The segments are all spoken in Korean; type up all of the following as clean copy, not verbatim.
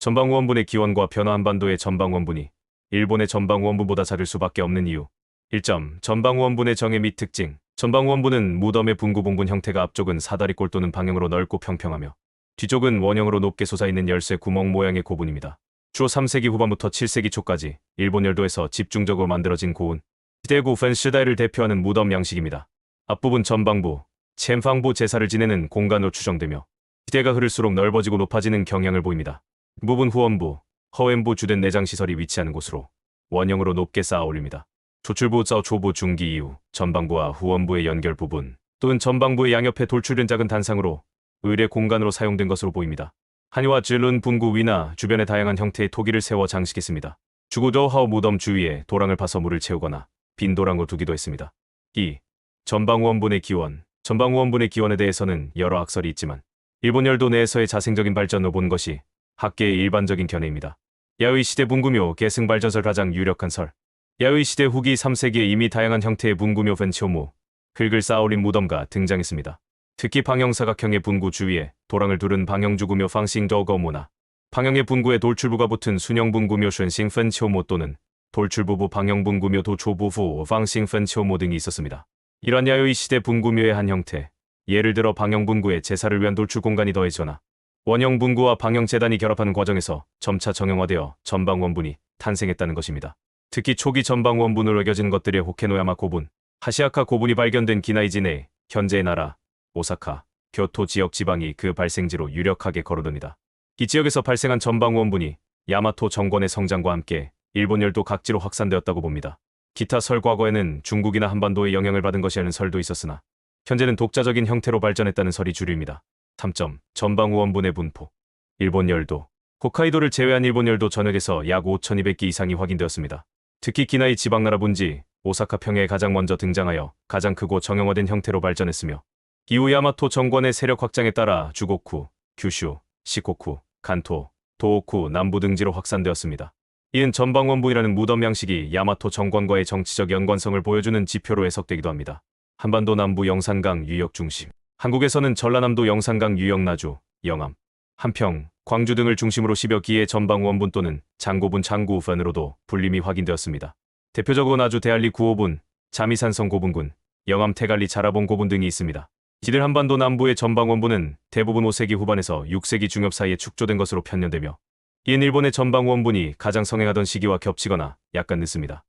전방위원분의 기원과 변화. 한반도의 전방위원분이 일본의 전방위원분보다 작을 수밖에 없는 이유. 1점. 전방위원분의 정의 및 특징. 전방위원분은 무덤의 분구봉분 형태가 앞쪽은 사다리꼴 또는 방향으로 넓고 평평하며 뒤쪽은 원형으로 높게 솟아있는 열쇠 구멍 모양의 고분입니다. 주로 3세기 후반부터 7세기 초까지 일본 열도에서 집중적으로 만들어진 고운 시대구 펜시다이를 대표하는 무덤 양식입니다. 앞부분 전방부, 챔팡부 제사를 지내는 공간으로 추정되며 시대가 흐를수록 넓어지고 높아지는 경향을 보입니다. 부분 후원부, 허왼부 주된 내장시설이 위치하는 곳으로 원형으로 높게 쌓아 올립니다. 조출부, 조부, 중기 이후 전방부와 후원부의 연결 부분 또는 전방부의 양옆에 돌출된 작은 단상으로 의례 공간으로 사용된 것으로 보입니다. 한이와 질룬 분구 위나 주변에 다양한 형태의 토기를 세워 장식했습니다. 주구도하오 무덤 주위에 도랑을 파서 물을 채우거나 빈 도랑으로 두기도 했습니다. 2. 전방후원분의 기원. 전방후원분의 기원에 대해서는 여러 학설이 있지만 일본 열도 내에서의 자생적인 발전을 본 것이 학계의 일반적인 견해입니다. 야의 시대 분구묘 계승발전설 가장 유력한 설. 야의 시대 후기 3세기에 이미 다양한 형태의 분구묘 벤치오무, 흙을 쌓아올린 무덤가 등장했습니다. 특히 방형사각형의 분구 주위에 도랑을 두른 방형주구묘 방싱더거무나 방형의 분구에 돌출부가 붙은 순형분구묘 쉔싱펀치오모 또는 돌출부부 방형분구묘 도초부후 방싱펀치오모 등이 있었습니다. 이러한 야의 시대 분구묘의 한 형태, 예를 들어 방형분구에 제사를 위한 돌출 공간이 더해져나 원형분구와 방형재단이 결합하는 과정에서 점차 정형화되어 전방원분이 탄생했다는 것입니다. 특히 초기 전방원분으로 여겨지는 것들의 호케노야마 고분, 하시아카 고분이 발견된 기나이지 내 현재의 나라, 오사카, 교토 지역 지방이 그 발생지로 유력하게 거론됩니다. 이 지역에서 발생한 전방원분이 야마토 정권의 성장과 함께 일본 열도 각지로 확산되었다고 봅니다. 기타 설 과거에는 중국이나 한반도의 영향을 받은 것이라는 설도 있었으나 현재는 독자적인 형태로 발전했다는 설이 주류입니다. 3점. 전방우원분의 분포. 일본 열도. 홋카이도를 제외한 일본 열도 전역에서 약 5,200기 이상이 확인되었습니다. 특히 기나이 지방나라 분지, 오사카 평야에 가장 먼저 등장하여 가장 크고 정형화된 형태로 발전했으며 이후 야마토 정권의 세력 확장에 따라 주고쿠, 규슈, 시코쿠, 간토, 도호쿠, 남부 등지로 확산되었습니다. 이는 전방원분이라는 무덤 양식이 야마토 정권과의 정치적 연관성을 보여주는 지표로 해석되기도 합니다. 한반도 남부 영산강 유역 중심. 한국에서는 전라남도 영산강 유역 나주, 영암, 한평, 광주 등을 중심으로 10여 기의 전방원분 또는 장고분 장구우펀으로도 불림이 확인되었습니다. 대표적으로 나주 대알리 구호분, 자미산성 고분군, 영암 태갈리 자라본 고분 등이 있습니다. 이들 한반도 남부의 전방원분은 대부분 5세기 후반에서 6세기 중엽 사이에 축조된 것으로 편년되며 이는 일본의 전방원분이 가장 성행하던 시기와 겹치거나 약간 늦습니다.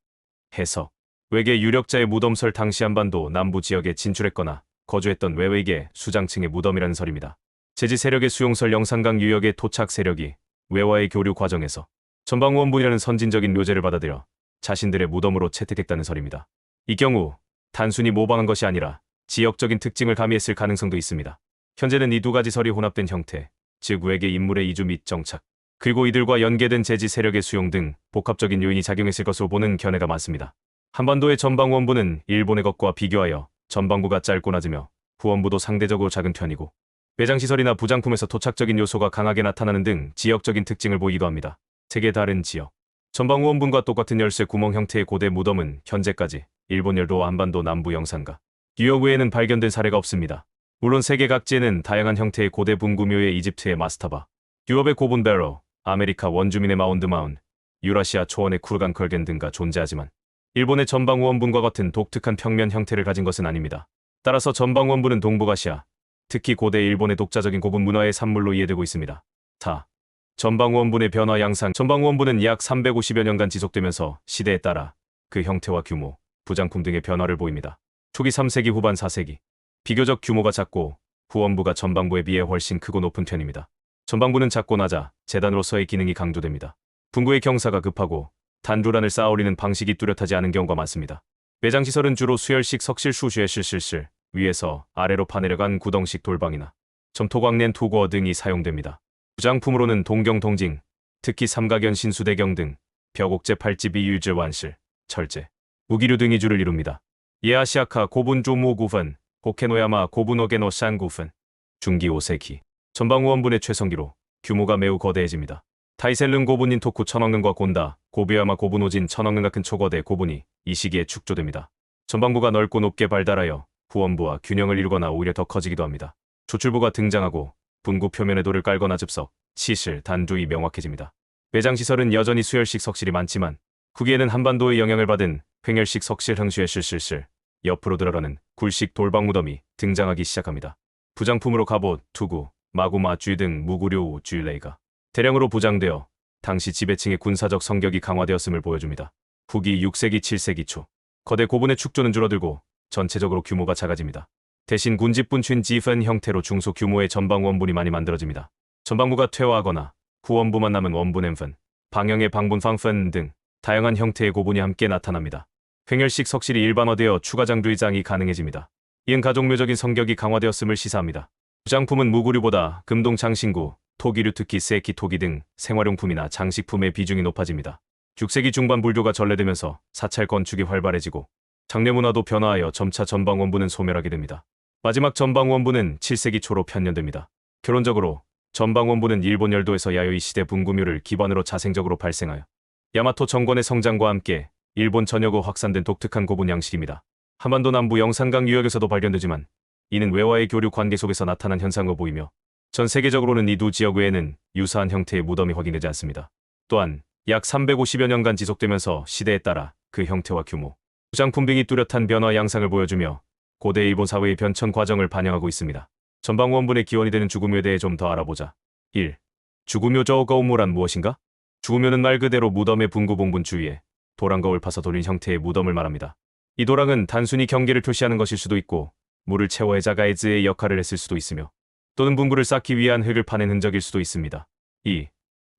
해석. 외계 유력자의 무덤설. 당시 한반도 남부 지역에 진출했거나 거주했던 외외계 수장층의 무덤이라는 설입니다. 제지 세력의 수용설. 영산강 유역의 토착 세력이 외와의 교류 과정에서 전방원분이라는 선진적인 묘제를 받아들여 자신들의 무덤으로 채택했다는 설입니다. 이 경우 단순히 모방한 것이 아니라 지역적인 특징을 가미했을 가능성도 있습니다. 현재는 이 두 가지 설이 혼합된 형태, 즉 외계 인물의 이주 및 정착, 그리고 이들과 연계된 제지 세력의 수용 등 복합적인 요인이 작용했을 것으로 보는 견해가 많습니다. 한반도의 전방원부는 일본의 것과 비교하여 전방부가 짧고 낮으며 후원부도 상대적으로 작은 편이고 매장시설이나 부장품에서 토착적인 요소가 강하게 나타나는 등 지역적인 특징을 보이기도 합니다. 세계 다른 지역. 전방후원분과 똑같은 열쇠 구멍 형태의 고대 무덤은 현재까지 일본 열도 한반도 남부 영산가 유역 외에는 발견된 사례가 없습니다. 물론 세계 각지에는 다양한 형태의 고대 분구묘의 이집트의 마스타바, 유럽의 고분 베로, 아메리카 원주민의 마운드 마운, 유라시아 초원의 쿨간 컬겐 등가 존재하지만 일본의 전방후원분과 같은 독특한 평면 형태를 가진 것은 아닙니다. 따라서 전방후원분은 동북아시아, 특히 고대 일본의 독자적인 고분 문화의 산물로 이해되고 있습니다. 4. 전방후원분의 변화 양상. 전방후원분은 약 350여 년간 지속되면서 시대에 따라 그 형태와 규모, 부장품 등의 변화를 보입니다. 초기 3세기 후반 4세기. 비교적 규모가 작고 후원부가 전방부에 비해 훨씬 크고 높은 편입니다. 전방부는 작고 낮아 재단으로서의 기능이 강조됩니다. 분구의 경사가 급하고 단두란을 쌓아올리는 방식이 뚜렷하지 않은 경우가 많습니다. 매장시설은 주로 수열식 석실 수주의 실실실, 위에서 아래로 파내려간 구덩식 돌방이나 점토광낸 투고 등이 사용됩니다. 부장품으로는 동경 동징, 특히 삼각연 신수대경 등 벽옥재 팔집이 유질 완실, 철제, 무기류 등이 주를 이룹니다. 예아시아카 고분 조모 구분, 호케노야마 고분 오게노 산 구분, 중기 5세기. 전방후원분의 최성기로 규모가 매우 거대해집니다. 타이셀릉 고분인 토쿠 천왕릉과 곤다, 고비야마 고분 오진 천왕릉 같은 초거대 고분이 이 시기에 축조됩니다. 전방부가 넓고 높게 발달하여 후원부와 균형을 이루거나 오히려 더 커지기도 합니다. 조출부가 등장하고 분구 표면에 돌을 깔거나 즙석, 치실, 단두이 명확해집니다. 매장시설은 여전히 수열식 석실이 많지만 후기에는 한반도의 영향을 받은 횡열식 석실 흥수의 실실실, 옆으로 들어가는 굴식 돌방 무덤이 등장하기 시작합니다. 부장품으로 갑옷, 투구, 마구마, 쥐 등 무구류 쥐레이가 대량으로 부장되어 당시 지배층의 군사적 성격이 강화되었음을 보여줍니다. 후기 6세기 7세기 초 거대 고분의 축조는 줄어들고 전체적으로 규모가 작아집니다. 대신 군집분 춘지펀 형태로 중소 규모의 전방 원분이 많이 만들어집니다. 전방부가 퇴화하거나 후원부만 남은 원분 엠펀, 방형의 방분 팡펀 등 다양한 형태의 고분이 함께 나타납니다. 횡열식 석실이 일반화되어 추가 장두의장이 가능해집니다. 이는 가족묘적인 성격이 강화되었음을 시사합니다. 부장품은 무구류보다 금동 장신구, 토기류 특히 세키 토기 등 생활용품이나 장식품의 비중이 높아집니다. 6세기 중반 불교가 전래되면서 사찰 건축이 활발해지고 장례 문화도 변화하여 점차 전방 원부는 소멸하게 됩니다. 마지막 전방 원부는 7세기 초로 편년됩니다. 결론적으로 전방 원부는 일본 열도에서 야요이 시대 분구묘를 기반으로 자생적으로 발생하여 야마토 정권의 성장과 함께 일본 전역으로 확산된 독특한 고분 양식입니다. 한반도 남부 영산강 유역에서도 발견되지만 이는 외와의 교류 관계 속에서 나타난 현상으로 보이며 전 세계적으로는 이 두 지역 외에는 유사한 형태의 무덤이 확인되지 않습니다. 또한 약 350여 년간 지속되면서 시대에 따라 그 형태와 규모, 부장품 등이 뚜렷한 변화 양상을 보여주며 고대 일본 사회의 변천 과정을 반영하고 있습니다. 전방 원분의 기원이 되는 주구묘에 대해 좀 더 알아보자. 1. 주구묘 저거우무란 무엇인가? 주구묘는 말 그대로 무덤의 분구봉분 주위에 도랑거울 파서 돌린 형태의 무덤을 말합니다. 이 도랑은 단순히 경계를 표시하는 것일 수도 있고 물을 채워해 자가이즈의 역할을 했을 수도 있으며 또는 분구를 쌓기 위한 흙을 파낸 흔적일 수도 있습니다. 2.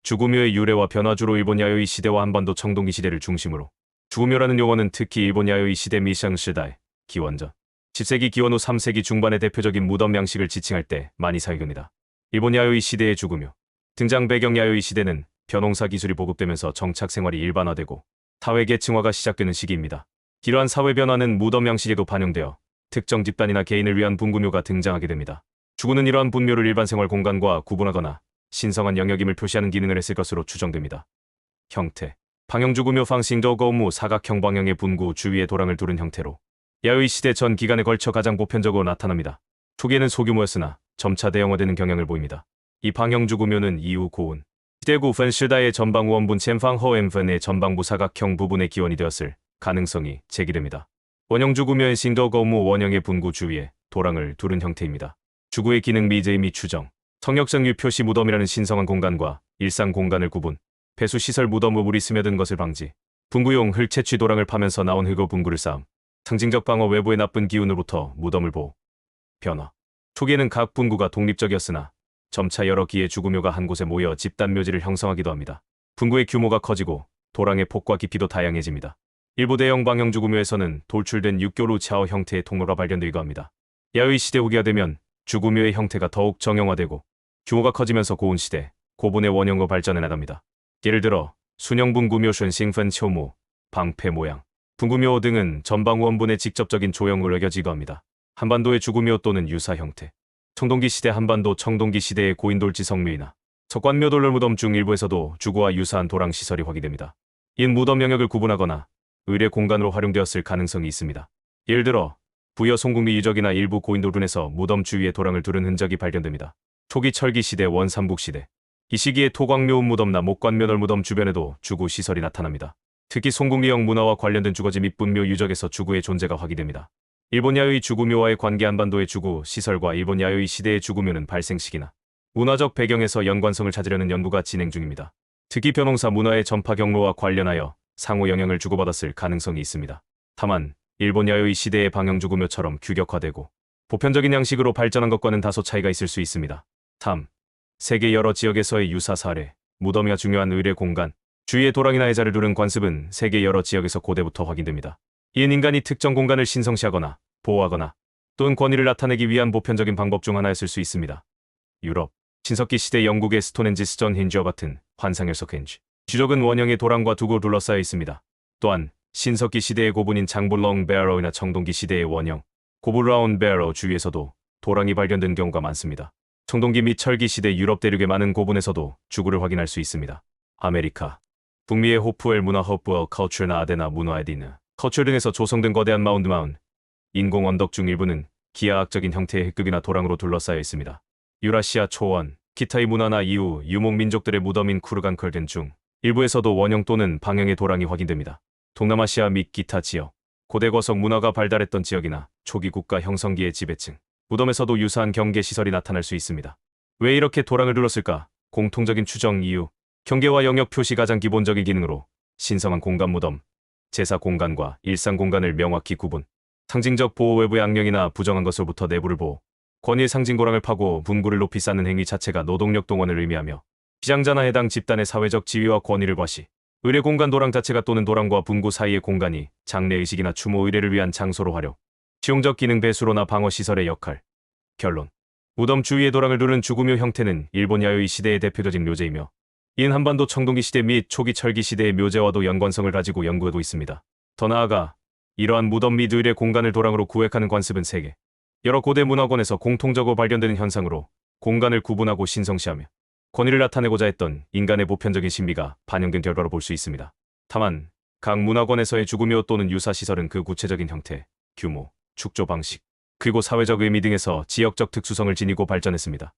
주구묘의 유래와 변화주로 일본 야요이 시대와 한반도 청동기 시대를 중심으로 주구묘라는 용어는 특히 일본 야요이 시대 미샹시다의 기원전 10세기 기원 후 3세기 중반의 대표적인 무덤 양식을 지칭할 때 많이 사용됩니다. 일본 야요이 시대의 주구묘 등장 배경 야요이 시대는 벼농사 기술이 보급되면서 정착 생활이 일반화되고 사회 계층화가 시작되는 시기입니다. 이러한 사회 변화는 무덤 양식에도 반영되어 특정 집단이나 개인을 위한 분구묘가 등장하게 됩니다. 주구는 이러한 분묘를 일반 생활 공간과 구분하거나 신성한 영역임을 표시하는 기능을 했을 것으로 추정됩니다. 형태 방형주구묘 방싱도거우무 사각형 방형의 분구 주위에 도랑을 두른 형태로 야요이 시대 전 기간에 걸쳐 가장 보편적으로 나타납니다. 초기에는 소규모였으나 점차 대형화되는 경향을 보입니다. 이 방형주구묘는 이후 고운 시대구 펀실다의 전방 원분 첸팡허엠펀의 전방부 사각형 부분의 기원이 되었을 가능성이 제기됩니다. 원형주구묘의 싱도거우무 원형의 분구 주위에 도랑을 두른 형태입니다. 주구의 기능 미제의 미 추정 성역성 유표시 무덤이라는 신성한 공간과 일상 공간을 구분 배수시설 무덤 후 물이 스며든 것을 방지 분구용 흙 채취 도랑을 파면서 나온 흙의 분구를 쌓음 상징적 방어 외부의 나쁜 기운으로부터 무덤을 보호 변화 초기에는 각 분구가 독립적이었으나 점차 여러 기의 주구묘가 한 곳에 모여 집단 묘지를 형성하기도 합니다. 분구의 규모가 커지고 도랑의 폭과 깊이도 다양해집니다. 일부 대형 방형 주구묘에서는 돌출된 육교루 차오 형태의 통로가 발견되기도 합니다. 야요이 시대 후기가 되면 주구묘의 형태가 더욱 정형화되고 규모가 커지면서 고운 시대, 고분의 원형으로 발전해 나갑니다. 예를 들어 순형분구묘 션싱펀 초무, 방패 모양, 분구묘 등은 전방 원분의 직접적인 조형으로 여겨지기도 합니다. 한반도의 주구묘 또는 유사 형태 청동기 시대 한반도 청동기 시대의 고인돌지 성묘이나 석관묘 돌롤무덤 중 일부에서도 주구와 유사한 도랑 시설이 확인됩니다. 이는 무덤 영역을 구분하거나 의례 공간으로 활용되었을 가능성이 있습니다. 예를 들어 부여 송궁리 유적이나 일부 고인돌분에서 무덤 주위에 도랑을 두른 흔적이 발견됩니다. 초기 철기 시대 원삼국 시대 이 시기에 토광묘 무덤나 목관묘 널무덤 주변에도 주구 시설이 나타납니다. 특히 송궁리형 문화와 관련된 주거지 및 분묘 유적에서 주구의 존재가 확인됩니다. 일본 야요이 주구묘와의 관계 한반도의 주구 시설과 일본 야요이 시대의 주구묘는 발생 시기나 문화적 배경에서 연관성을 찾으려는 연구가 진행 중입니다. 특히 벼농사 문화의 전파 경로와 관련하여 상호 영향을 주고받았을 가능성이 있습니다. 다만 일본 야요이 시대의 방형 주구묘처럼 규격화되고 보편적인 양식으로 발전한 것과는 다소 차이가 있을 수 있습니다. 3. 세계 여러 지역에서의 유사 사례 무덤이가 중요한 의례 공간 주위에 도랑이나 해자를 두른 관습은 세계 여러 지역에서 고대부터 확인됩니다. 이는 인간이 특정 공간을 신성시하거나 보호하거나 또는 권위를 나타내기 위한 보편적인 방법 중 하나였을 수 있습니다. 유럽, 신석기 시대 영국의 스톤헨지 스톤헨지와 같은 환상의 석헨지 주적은 원형의 도랑과 두고 둘러싸여 있습니다. 또한 신석기 시대의 고분인 장볼렁 베어로이나 청동기 시대의 원형 고블라운 베어로 주위에서도 도랑이 발견된 경우가 많습니다. 청동기 및 철기 시대 유럽 대륙의 많은 고분에서도 주구를 확인할 수 있습니다. 아메리카, 북미의 호프웰 문화 허프웰 커츄나 아데나 문화 에디느 커츄 등에서 조성된 거대한 마운드 마운 인공 언덕 중 일부는 기하학적인 형태의 흙급이나 도랑으로 둘러싸여 있습니다. 유라시아 초원, 기타의 문화나 이유, 유목 민족들의 무덤인 쿠르간컬덴 중 일부에서도 원형 또는 방형의 도랑이 확인됩니다. 동남아시아 및 기타 지역, 고대 거석 문화가 발달했던 지역이나 초기 국가 형성기의 지배층, 무덤에서도 유사한 경계 시설이 나타날 수 있습니다. 왜 이렇게 도랑을 둘렀을까? 공통적인 추정 이유, 경계와 영역 표시 가장 기본적인 기능으로 신성한 공간 무덤, 제사 공간과 일상 공간을 명확히 구분, 상징적 보호 외부의 악령이나 부정한 것으로부터 내부를 보호, 권위의 상징 도랑을 파고 분구를 높이 쌓는 행위 자체가 노동력 동원을 의미하며 비장자나 해당 집단의 사회적 지위와 권위를 과시, 의례 공간 도랑 자체가 또는 도랑과 분구 사이의 공간이 장례의식이나 추모 의례를 위한 장소로 활용, 실용적 기능 배수로나 방어 시설의 역할. 결론. 무덤 주위의 도랑을 두른 죽음묘 형태는 일본 야요이 시대의 대표적인 묘제이며 이는 한반도 청동기 시대 및 초기 철기 시대의 묘제와도 연관성을 가지고 연구하고 있습니다. 더 나아가 이러한 무덤 및 의례 공간을 도랑으로 구획하는 관습은 세계 여러 고대 문화권에서 공통적으로 발견되는 현상으로 공간을 구분하고 신성시하며 권위를 나타내고자 했던 인간의 보편적인 신비가 반영된 결과로 볼 수 있습니다. 다만 각 문화권에서의 죽음묘 또는 유사시설은 그 구체적인 형태, 규모, 축조 방식, 그리고 사회적 의미 등에서 지역적 특수성을 지니고 발전했습니다.